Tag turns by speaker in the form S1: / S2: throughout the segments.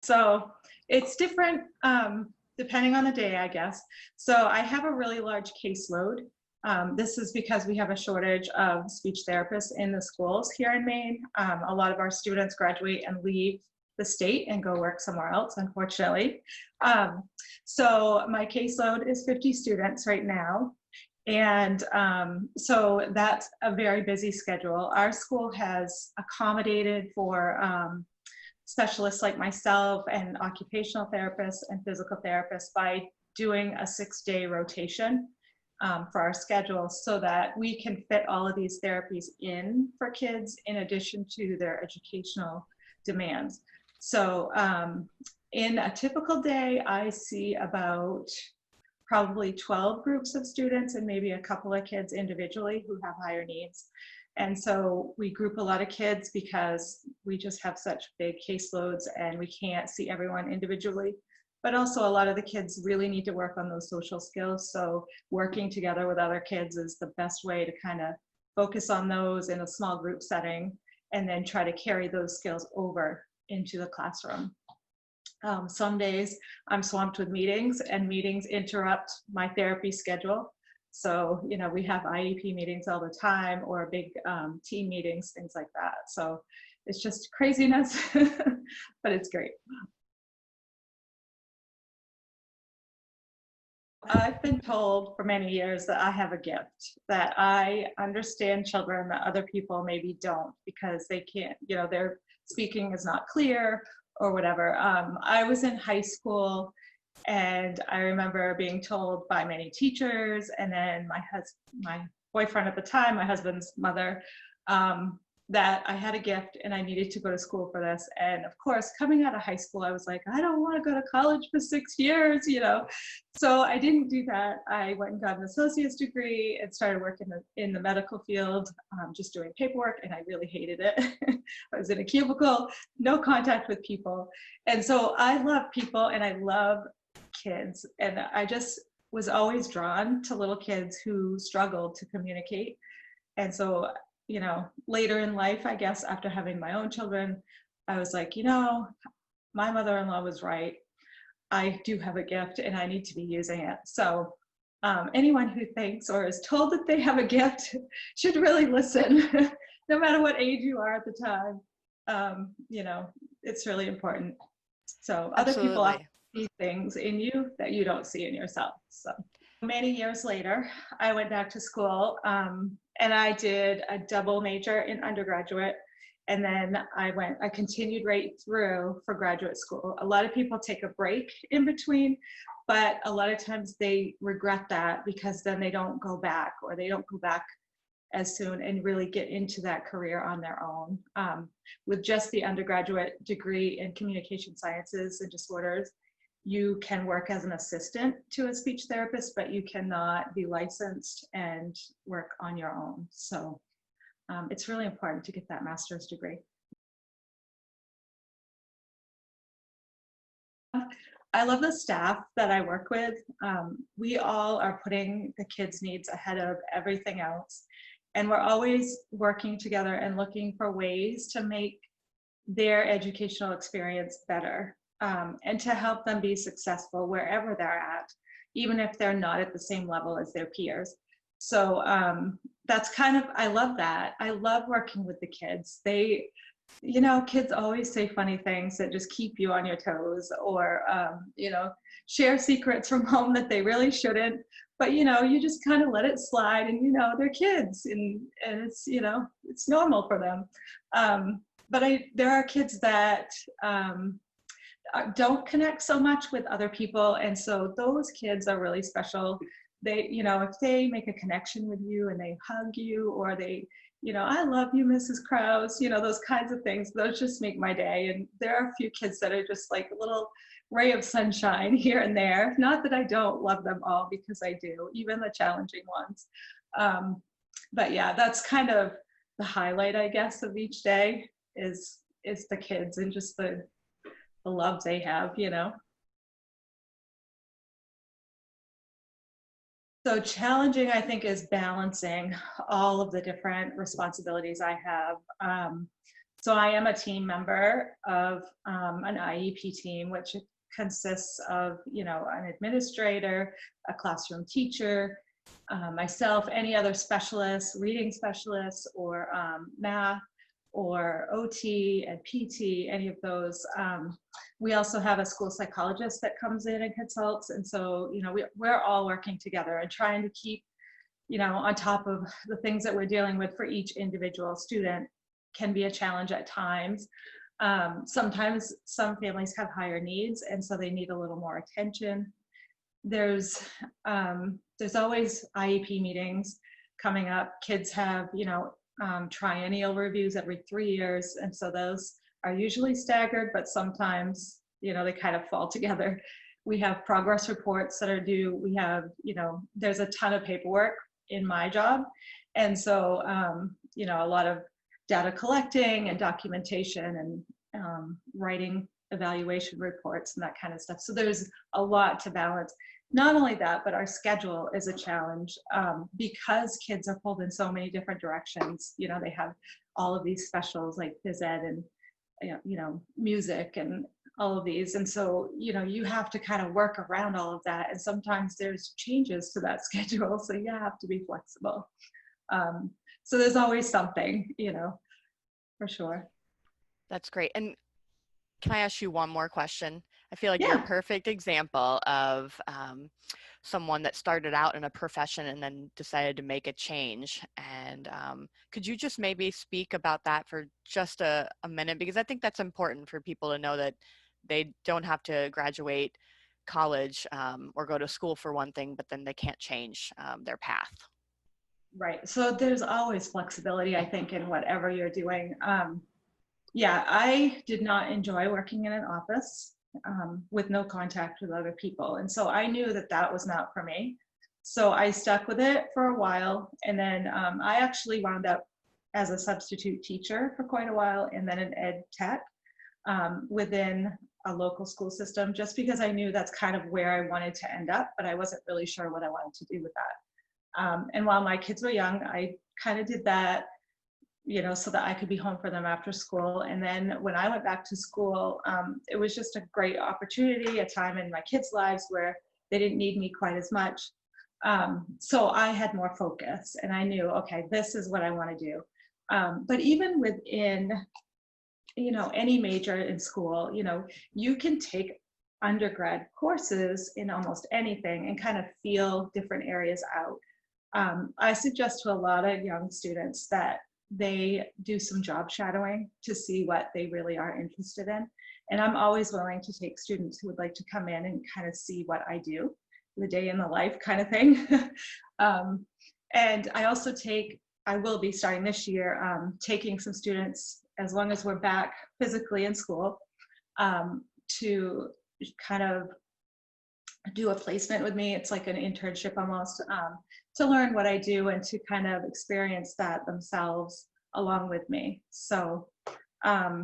S1: So it's different depending on the day, I guess. So I have a really large caseload. This is because we have a shortage of speech therapists in the schools here in Maine. A lot of our students graduate and leave the state and go work somewhere else, unfortunately. So my caseload is 50 students right now. And so that's a very busy schedule. Our school has accommodated for specialists like myself and occupational therapists and physical therapists by doing a 6-day rotation for our schedule so that we can fit all of these therapies in for kids in addition to their educational demands. So in a typical day, I see about probably 12 groups of students and maybe a couple of kids individually who have higher needs. And so we group a lot of kids because we just have such big caseloads and we can't see everyone individually. But also a lot of the kids really need to work on those social skills. So working together with other kids is the best way to kind of focus on those in a small group setting and then try to carry those skills over into the classroom. Some days I'm swamped with meetings and meetings interrupt my therapy schedule. So, you know, we have IEP meetings all the time or big team meetings, things like that. So it's just craziness, but it's great. I've been told for many years that I have a gift, that I understand children that other people maybe don't because they can't, you know, their speaking is not clear or whatever. I was in high school and I remember being told by many teachers and then my boyfriend at the time, my husband's mother, that I had a gift and I needed to go to school for this. And of course, coming out of high school, I was like, I don't want to go to college for 6 years, you know. So I didn't do that. I went and got an associate's degree and started working in the medical field, just doing paperwork, and I really hated it. I was in a cubicle, no contact with people. And so I love people and I love kids. And I just was always drawn to little kids who struggled to communicate. And so, you know, later in life, I guess, after having my own children, I was like, you know, my mother-in-law was right. I do have a gift and I need to be using it. So anyone who thinks or is told that they have a gift should really listen, no matter what age you are at the time. You know, it's really important. So other people often see things in you that you don't see in yourself. So many years later, I went back to school and I did a double major in undergraduate. And then I continued right through for graduate school. A lot of people take a break in between, but a lot of times they regret that because then they don't go back or they don't go back as soon and really get into that career on their own. With just the undergraduate degree in communication sciences and disorders, you can work as an assistant to a speech therapist, but you cannot be licensed and work on your own. So it's really important to get that master's degree. I love the staff that I work with. We all are putting the kids' needs ahead of everything else. And we're always working together and looking for ways to make their educational experience better. And to help them be successful wherever they're at, even if they're not at the same level as their peers. So that's kind of, I love that. I love working with the kids. They, you know, kids always say funny things that just keep you on your toes or, you know, share secrets from home that they really shouldn't. But, you know, you just kind of let it slide and, you know, they're kids and it's, you know, it's normal for them. But there are kids that, don't connect so much with other people, and so those kids are really special. They, you know, if they make a connection with you and they hug you or they, you know, I love you, Mrs. Crouse, you know, those kinds of things, those just make my day. And there are a few kids that are just like a little ray of sunshine here and there. Not that I don't love them all, because I do, even the challenging ones. But yeah, that's kind of the highlight, I guess, of each day is the kids and just the love they have, you know. So challenging, I think, is balancing all of the different responsibilities I have. So I am a team member of an IEP team, which consists of, an administrator, a classroom teacher, myself, any other specialists, reading specialists, or math, or OT and PT, any of those. We also have a school psychologist that comes in and consults. And so, we're all working together and trying to keep, on top of the things that we're dealing with for each individual student can be a challenge at times. Sometimes some families have higher needs, and so they need a little more attention. There's always IEP meetings coming up. Kids have, triennial reviews every 3 years, and so those are usually staggered, but sometimes, they kind of fall together. We have progress reports that are due. We have, there's a ton of paperwork in my job, and so, a lot of data collecting and documentation and writing evaluation reports and that kind of stuff. So there's a lot to balance. Not only that, but our schedule is a challenge because kids are pulled in so many different directions. They have all of these specials like phys ed and, music and all of these. And so, you have to kind of work around all of that. And sometimes there's changes to that schedule. So you have to be flexible. So there's always something, for sure.
S2: That's great. And can I ask you one more question? I feel like you're a
S1: Yeah.
S2: perfect example of someone that started out in a profession and then decided to make a change. And could you just maybe speak about that for just a minute? Because I think that's important for people to know that they don't have to graduate college or go to school for one thing, but then they can't change their path.
S1: Right. So there's always flexibility, I think, in whatever you're doing. Yeah, I did not enjoy working in an office with no contact with other people. And so I knew that that was not for me. So I stuck with it for a while. And then I actually wound up as a substitute teacher for quite a while, and then an ed tech within a local school system, just because I knew that's kind of where I wanted to end up, but I wasn't really sure what I wanted to do with that. And while my kids were young, I kind of did that, so that I could be home for them after school. And then when I went back to school, it was just a great opportunity, a time in my kids' lives where they didn't need me quite as much. So I had more focus and I knew, okay, this is what I want to do. But even within, any major in school, you can take undergrad courses in almost anything and kind of feel different areas out. I suggest to a lot of young students that they do some job shadowing to see what they really are interested in. And I'm always willing to take students who would like to come in and kind of see what I do, the day in the life kind of thing. And I will be starting this year, taking some students, as long as we're back physically in school, to kind of do a placement with me. It's like an internship almost, to learn what I do and to kind of experience that themselves along with me. So, I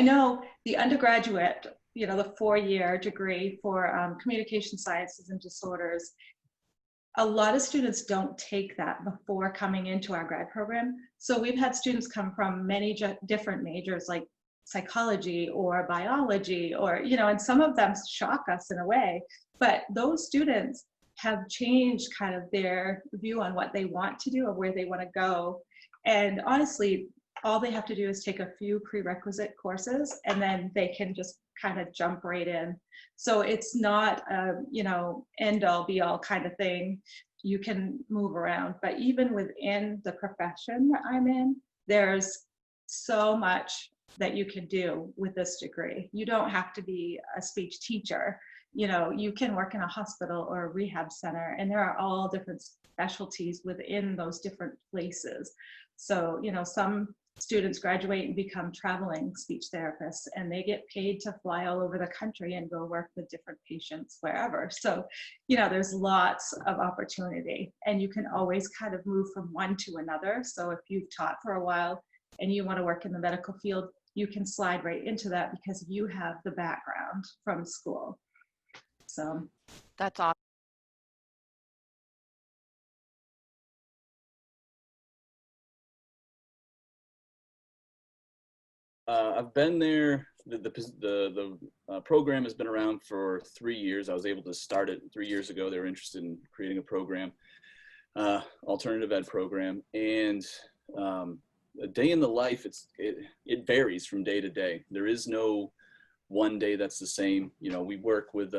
S1: know the undergraduate, the 4-year degree for communication sciences and disorders, a lot of students don't take that before coming into our grad program. So we've had students come from many different majors like psychology or biology, or, and some of them shock us in a way, but those students have changed kind of their view on what they want to do or where they want to go. And honestly, all they have to do is take a few prerequisite courses and then they can just kind of jump right in. So it's not a, end all be all kind of thing. You can move around, but even within the profession that I'm in, there's so much that you can do with this degree. You don't have to be a speech teacher. You can work in a hospital or a rehab center, and there are all different specialties within those different places. So, some students graduate and become traveling speech therapists, and they get paid to fly all over the country and go work with different patients wherever. So, there's lots of opportunity, and you can always kind of move from one to another. So if you've taught for a while and you want to work in the medical field, you can slide right into that because you have the background from school. So
S2: That's awesome.
S3: I've been there. The program has been around for 3 years. I was able to start it 3 years ago. They were interested in creating a program, alternative ed program, and a day in the life. It varies from day to day. There is no one day that's the same. You know, we work with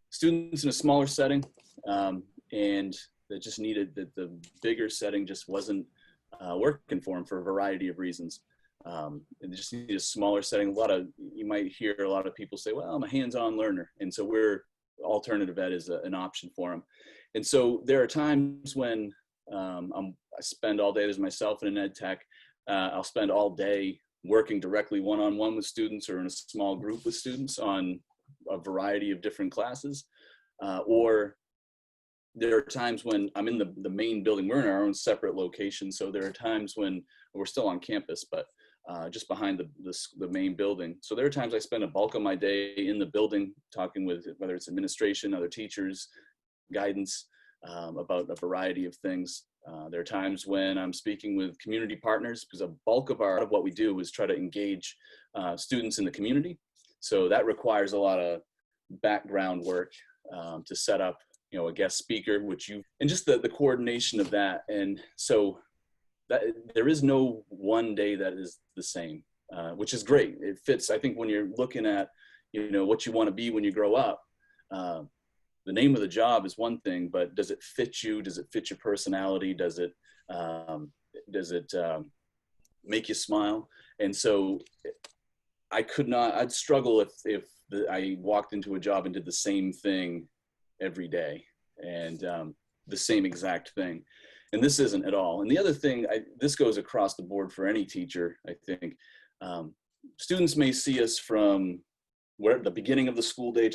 S3: students in a smaller setting, and that just needed that the bigger setting just wasn't working for them for a variety of reasons. And they just need a smaller setting. You might hear a lot of people say, well, I'm a hands-on learner. And so alternative ed is an option for them. And so there are times when I spend all day as myself in an ed tech. I'll spend all day working directly one-on-one with students or in a small group with students on a variety of different classes. Or there are times when I'm in the main building. We're in our own separate location. So there are times when we're still on campus, but just behind the main building. So there are times I spend a bulk of my day in the building talking with, whether it's administration, other teachers, guidance, about a variety of things. There are times when I'm speaking with community partners, because a bulk of what we do is try to engage students in the community. So that requires a lot of background work to set up, you know, a guest speaker, and just the coordination of that. And so that there is no one day that is the same, which is great. It fits. I think when you're looking at, you know, what you want to be when you grow up, the name of the job is one thing, but does it fit you? Does it fit your personality? Does it make you smile? And so I'd struggle if I walked into a job and did the same thing every day and the same exact thing. And this isn't at all. And the other thing, this goes across the board for any teacher, I think. Students may see us from the beginning of the school day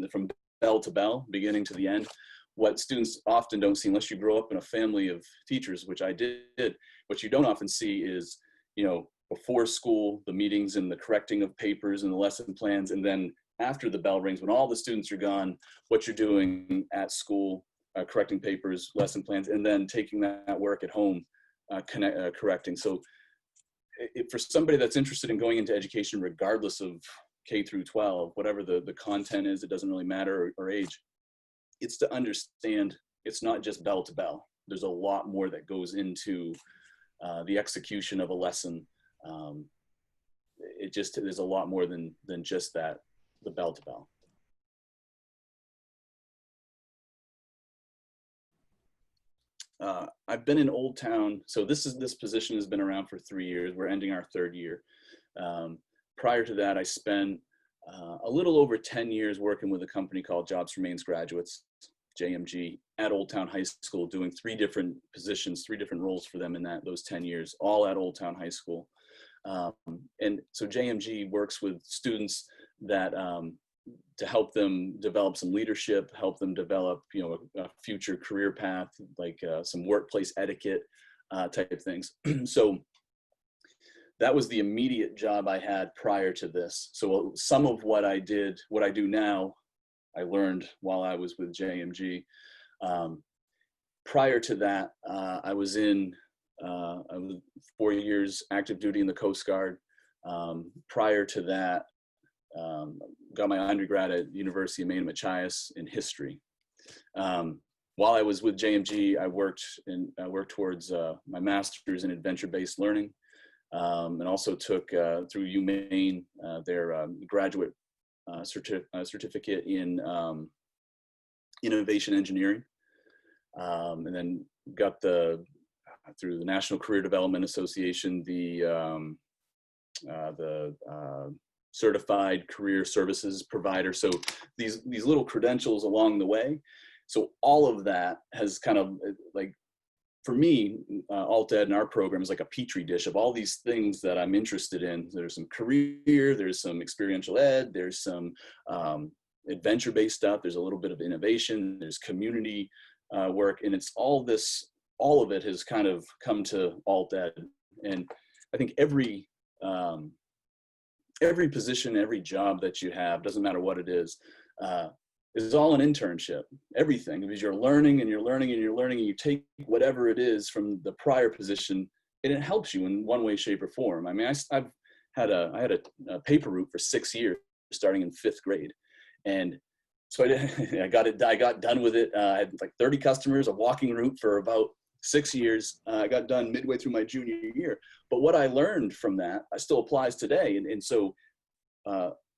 S3: from bell to bell, beginning to the end. What students often don't see, unless you grow up in a family of teachers, which I did, what you don't often see is, you know, before school, the meetings and the correcting of papers and the lesson plans, and then after the bell rings, when all the students are gone, what you're doing at school, correcting papers, lesson plans, and then taking that work at home, correcting. So for somebody that's interested in going into education, regardless of K through 12, whatever the content is, it doesn't really matter, or age, it's to understand it's not just bell to bell. There's a lot more that goes into the execution of a lesson. There's a lot more than just that, the bell to bell. I've been in Old Town. So this position has been around for 3 years. We're ending our 3rd year. Prior to that, I spent a little over 10 years working with a company called Jobs for Maine's Graduates, JMG, at Old Town High School, doing 3 different positions, 3 different roles for them in those 10 years, all at Old Town High School. And so JMG works with students that to help them develop some leadership, help them develop, you know, a future career path, like some workplace etiquette type of things. So that was the immediate job I had prior to this. So some of what I do now, I learned while I was with JMG. Prior to that, I was 4 years active duty in the Coast Guard. Prior to that, got my undergrad at University of Maine, Machias in history. While I was with JMG, I worked towards my master's in adventure-based learning, and also took through UMaine their graduate certificate in innovation engineering, and then got through the National Career Development Association the certified career services provider. So these little credentials along the way. So all of that has kind of, like, for me, alt ed in our program is like a petri dish of all these things that I'm interested in. There's some career, there's some experiential ed, there's some adventure-based stuff, there's a little bit of innovation, there's community work, and it's all of it has kind of come to alt ed. And I think every position, every job that you have, doesn't matter what it is all an internship. Everything, because you're learning and you're learning and you're learning, and you take whatever it is from the prior position, and it helps you in one way, shape, or form. I mean, I've I had a paper route for 6 years, starting in 5th grade. And so I got done with it. I had like 30 customers, a walking route for about 6 years. I got done midway through my junior year. But what I learned from that still applies today. And so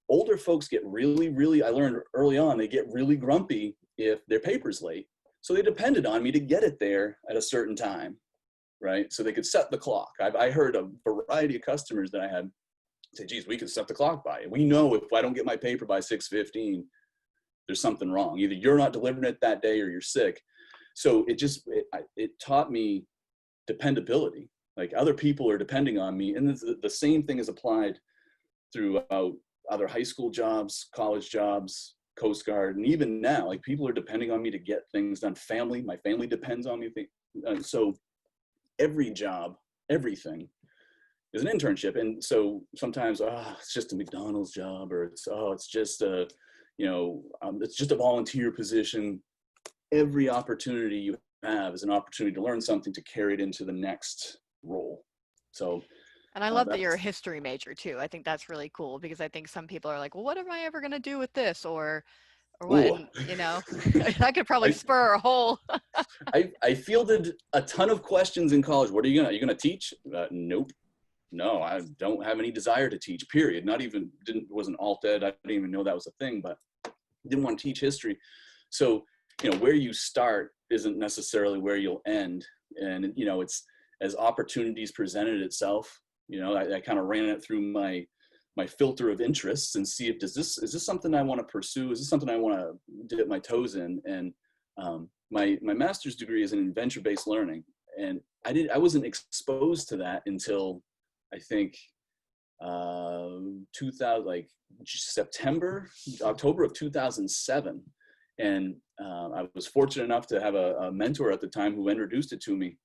S3: older folks get really, I learned early on, they get really grumpy if their paper's late. So they depended on me to get it there at a certain time, right? So they could set the clock. I heard a variety of customers that I had say, geez, we can set the clock by you. We know if I don't get my paper by 6:15, there's something wrong. Either you're not delivering it that day or you're sick. So it taught me dependability. Like other people are depending on me. And the same thing is applied throughout other high school jobs, college jobs, Coast Guard, and even now, like people are depending on me to get things done. My family depends on me. So every job, everything is an internship. And so sometimes, it's just a McDonald's job, or it's just it's just a volunteer position. Every opportunity you have is an opportunity to learn something to carry it into the next role. So,
S2: and I love that you're a history major too. I think that's really cool, because I think some people are like, well, what am I ever going to do with this? Or what, and, that could probably spur a whole.
S3: I fielded a ton of questions in college. What are you going to teach? Nope. No, I don't have any desire to teach, period. Wasn't alt ed. I didn't even know that was a thing, but didn't want to teach history. So, where you start isn't necessarily where you'll end. And, it's as opportunities presented itself, I kind of ran it through my filter of interests and see if, is this something I want to pursue? Is this something I want to dip my toes in? And my master's degree is in invention-based learning. And I wasn't exposed to that until I think 2000, like October of 2007. And I was fortunate enough to have a mentor at the time who introduced it to me.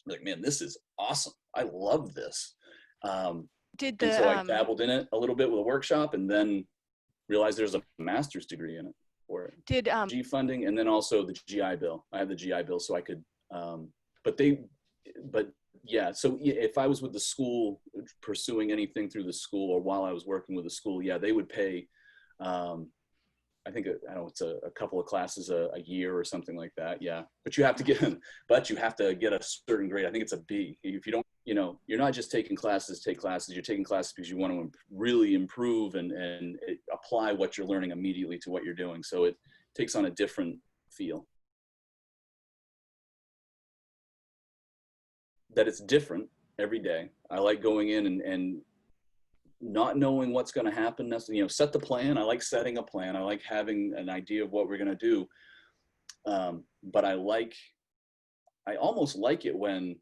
S3: Like, man, this is awesome. I love this. So I dabbled in it a little bit with a workshop, and then realized there's a master's degree in it for it.
S2: Did
S3: G funding, and then also the GI Bill. I had the GI Bill, so I could. So if I was with the school pursuing anything through the school, or while I was working with the school, they would pay. I think it's a couple of classes a year or something like that. Yeah, but you have to get a certain grade. I think it's a B. If you don't, you're not just taking classes. You're taking classes because you want to really improve and apply what you're learning immediately to what you're doing. So it takes on a different feel. That it's different every day. I like going in and not knowing what's going to happen. Set the plan. I like setting a plan. I like having an idea of what we're going to do. But I almost like it when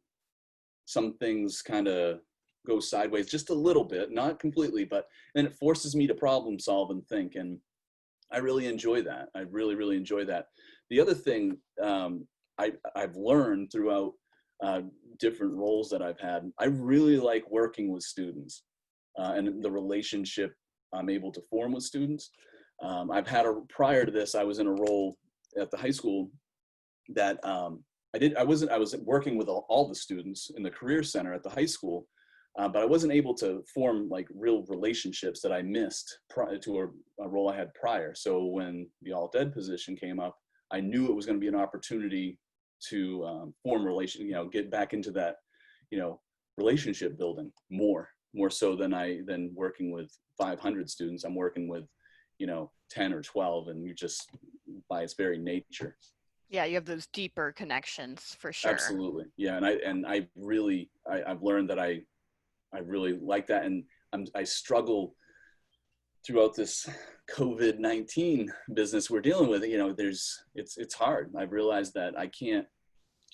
S3: some things kind of go sideways just a little bit, not completely, but then it forces me to problem solve and think. And I really enjoy that. I really, really enjoy that. The other thing I've learned throughout different roles that I've had, I really like working with students and the relationship I'm able to form with students. Prior to this, I was in a role at the high school that I was working with all the students in the career center at the high school, but I wasn't able to form like real relationships that I missed prior to a role I had prior. So when the alt ed position came up, I knew it was going to be an opportunity to form get back into that, relationship building more so than working with 500 students. I'm working with, 10 or 12, and you just, by its very nature.
S2: Yeah, you have those deeper connections for sure.
S3: Absolutely. Yeah. And I've learned that I really like that. And I struggle throughout this COVID-19 business we're dealing with. It's hard. I've realized that I can't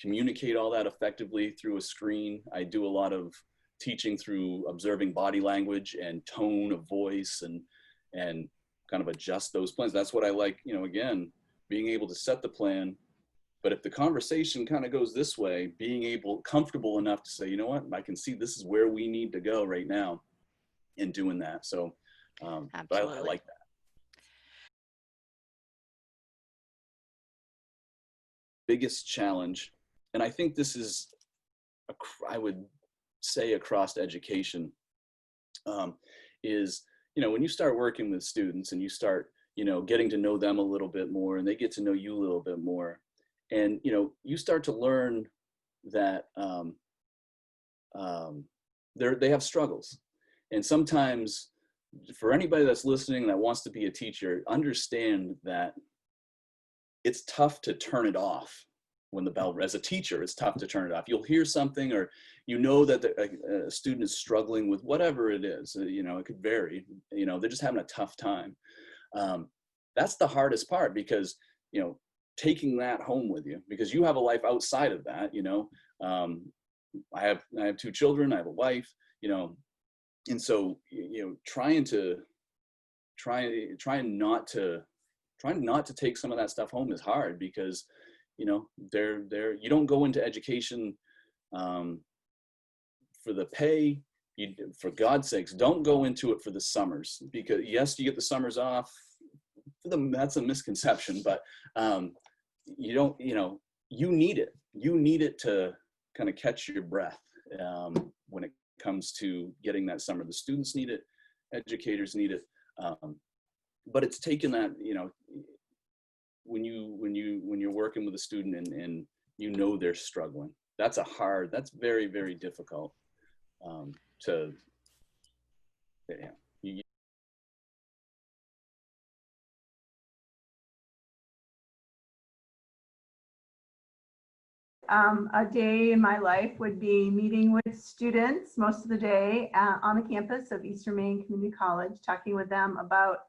S3: communicate all that effectively through a screen. I do a lot of teaching through observing body language and tone of voice and kind of adjust those plans. That's what I like, again, being able to set the plan. But if the conversation kind of goes this way, being comfortable enough to say, you know what, I can see this is where we need to go right now, and doing that. So, but I like that. Biggest challenge, and I think this is, I would say across education, is, you know, when you start working with students and you start, you know, getting to know them a little bit more and they get to know you a little bit more, and, you know, you start to learn that they have struggles. And sometimes, for anybody that's listening that wants to be a teacher, understand that it's tough to turn it off when the bell, as a teacher, it's tough to turn it off. You'll hear something, or you know that a student is struggling with whatever it is, you know, it could vary, you know, they're just having a tough time. That's the hardest part, because, you know, taking that home with you, because you have a life outside of that, you know. I have 2 children, I have a wife, you know, and so, you know, trying not to take some of that stuff home is hard, because, you know, you don't go into education for the pay. For God's sakes, don't go into it for the summers, because yes, you get the summers off. That's a misconception, but you don't, you know, you need it. You need it to kind of catch your breath when it comes to getting that summer. The students need it, educators need it, but it's taken that, you know, when you're working with a student and you know they're struggling, that's very, very difficult to, yeah.
S4: A day in my life would be meeting with students most of the day on the campus of Eastern Maine Community College, talking with them about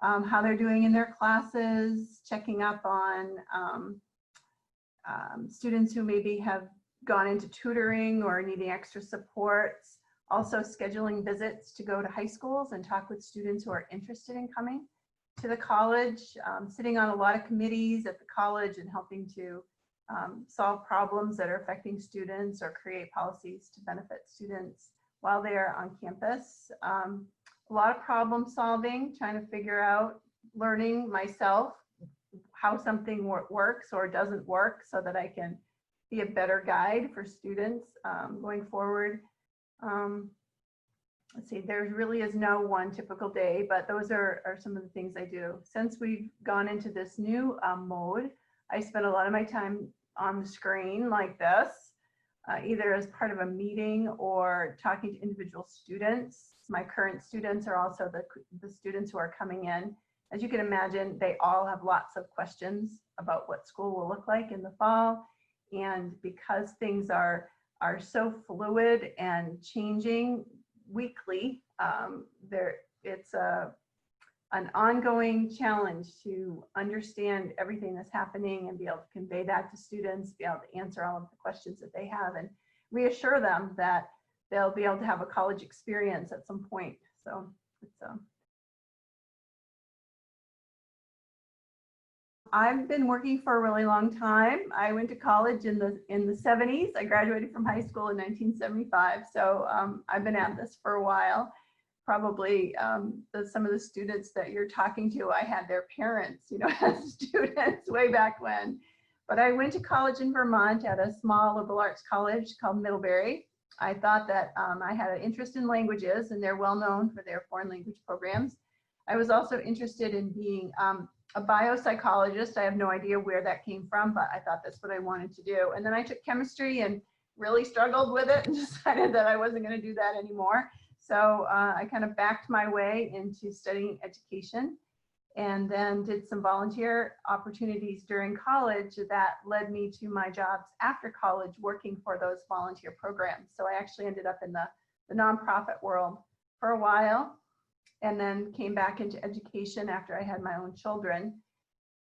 S4: how they're doing in their classes, checking up on students who maybe have gone into tutoring or needing extra supports, also scheduling visits to go to high schools and talk with students who are interested in coming to the college, sitting on a lot of committees at the college and helping to solve problems that are affecting students or create policies to benefit students while they are on campus. A lot of problem solving, trying to figure out, learning myself how something works or doesn't work so that I can be a better guide for students going forward. Let's see, there really is no one typical day, but those are some of the things I do. Since we've gone into this new mode, I spend a lot of my time on the screen like this, either as part of a meeting or talking to individual students. My current students are also the students who are coming in. As you can imagine, they all have lots of questions about what school will look like in the fall. And because things are so fluid and changing weekly, it's an ongoing challenge to understand everything that's happening and be able to convey that to students, be able to answer all of the questions that they have, and reassure them that they'll be able to have a college experience at some point. So it's I've been working for a really long time. I went to college in the 70s. I graduated from high school in 1975. So I've been at this for a while. Probably some of the students that you're talking to, I had their parents, you know, as students way back when. But I went to college in Vermont at a small liberal arts college called Middlebury. I thought that I had an interest in languages, and they're well known for their foreign language programs. I was also interested in being a biopsychologist. I have no idea where that came from, but I thought that's what I wanted to do. And then I took chemistry and really struggled with it and decided that I wasn't going to do that anymore. So I kind of backed my way into studying education, and then did some volunteer opportunities during college that led me to my jobs after college working for those volunteer programs. So I actually ended up in the nonprofit world for a while, and then came back into education after I had my own children.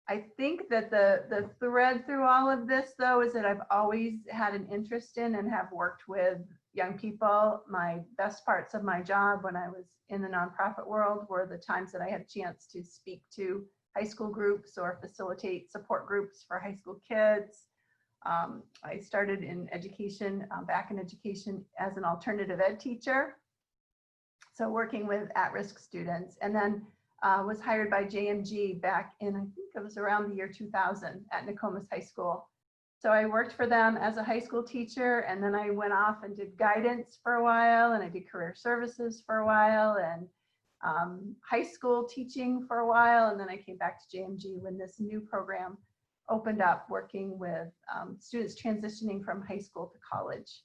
S4: I think that the thread through all of this, though, is that I've always had an interest in and have worked with young people. My best parts of my job when I was in the nonprofit world were the times that I had a chance to speak to high school groups or facilitate support groups for high school kids. I started in education, back in education as an alternative ed teacher. So working with at-risk students, and then was hired by JMG back in, I think it was around the year 2000 at Nokomis High School So I worked for them as a high school teacher, and then I went off and did guidance for a while, and I did career services for a while, and high school teaching for a while. And then I came back to JMG when this new program opened up, working with students transitioning from high school to college.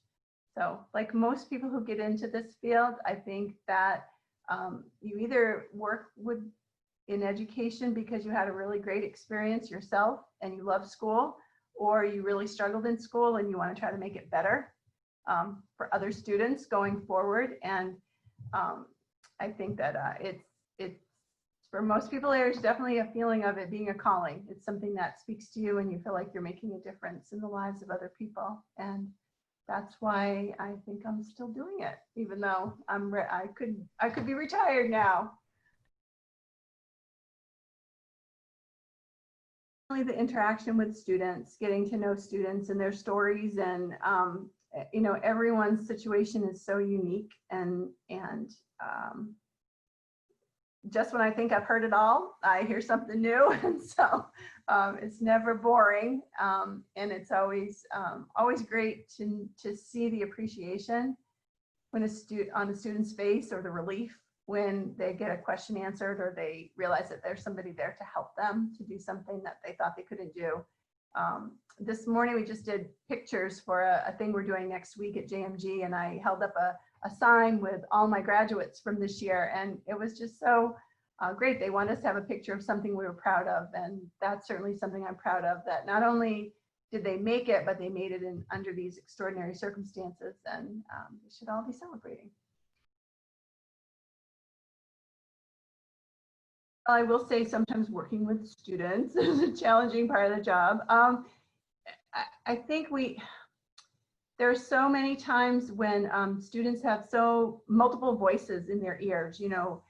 S4: So like most people who get into this field, I think that you either work in education because you had a really great experience yourself and you love school, or you really struggled in school and you want to try to make it better for other students going forward. And I think that it's for most people, there's definitely a feeling of it being a calling. It's something that speaks to you and you feel like you're making a difference in the lives of other people. And that's why I think I'm still doing it, even though I could be retired now. The interaction with students, getting to know students and their stories, and you know, everyone's situation is so unique, and just when I think I've heard it all, I hear something new, and so it's never boring, and it's always great to see the appreciation when on a student's face, or the relief when they get a question answered, or they realize that there's somebody there to help them to do something that they thought they couldn't do. This morning we just did pictures for a thing we're doing next week at JMG, and I held up a sign with all my graduates from this year, and it was just so great. They want us to have a picture of something we were proud of, and that's certainly something I'm proud of, that not only did they make it, but they made it under these extraordinary circumstances, and we should all be celebrating. I will say sometimes working with students is a challenging part of the job. I think there are so many times when students have multiple voices in their ears, you know,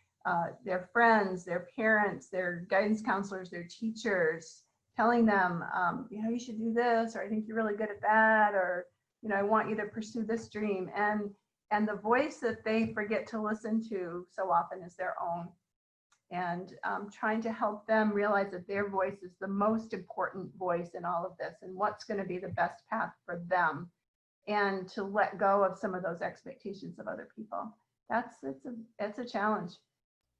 S4: their friends, their parents, their guidance counselors, their teachers, telling them, you know, you should do this, or I think you're really good at that, or, you know, I want you to pursue this dream. And the voice that they forget to listen to so often is their own. And trying to help them realize that their voice is the most important voice in all of this, and what's going to be the best path for them, and to let go of some of those expectations of other people. It's a challenge.